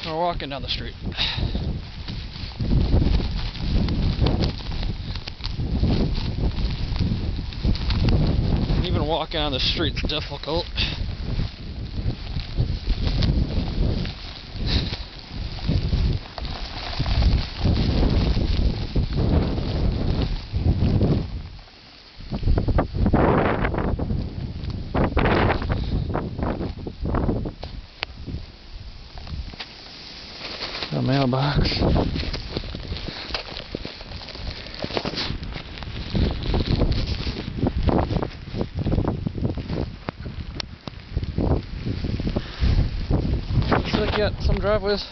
We're walking down the street. Even walking on the street's difficult. A mailbox. Looks like yet some driveways,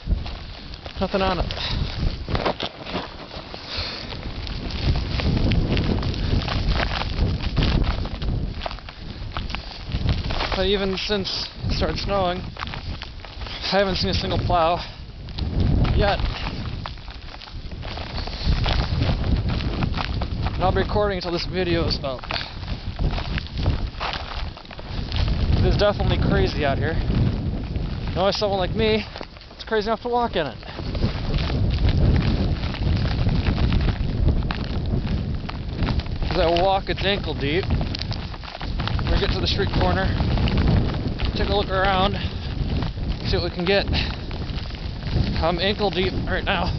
nothing on it. But even since it started snowing, I haven't seen a single plow yet. And I'll be recording until this video is up. It is definitely crazy out here. You know, someone like me, it's crazy enough to walk in it. As I walk, it's ankle deep. When we get to the street corner, take a look around, see what we can get. I'm ankle deep right now.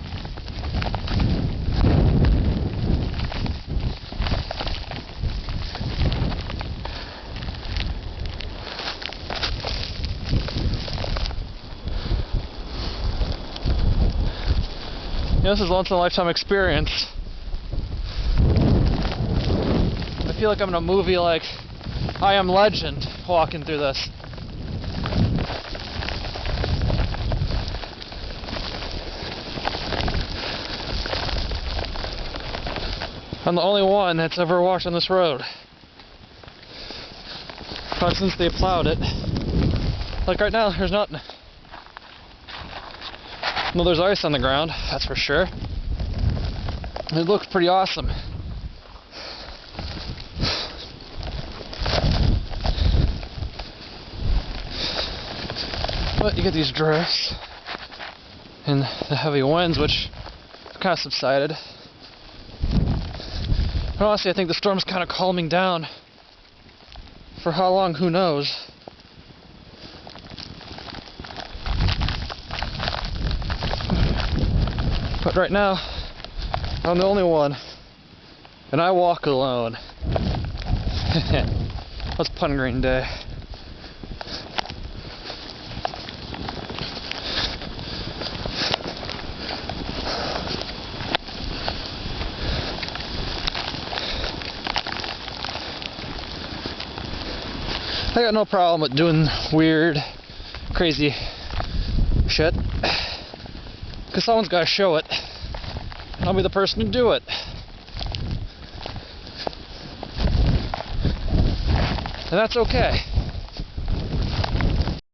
You know, this is a once in a lifetime experience. I feel like I'm in a movie like I Am Legend walking through this. I'm the only one that's ever walked on this road. Probably since they plowed it. Like right now, there's nothing. Well, there's ice on the ground, that's for sure. It looks pretty awesome. But you get these drifts and the heavy winds, which have kind of subsided. And honestly, I think the storm's kind of calming down. For how long, who knows? But right now, I'm the only one, and I walk alone. That's Pun Green Day. I got no problem with doing weird, crazy shit, because someone's got to show it, and I'll be the person to do it. And that's okay.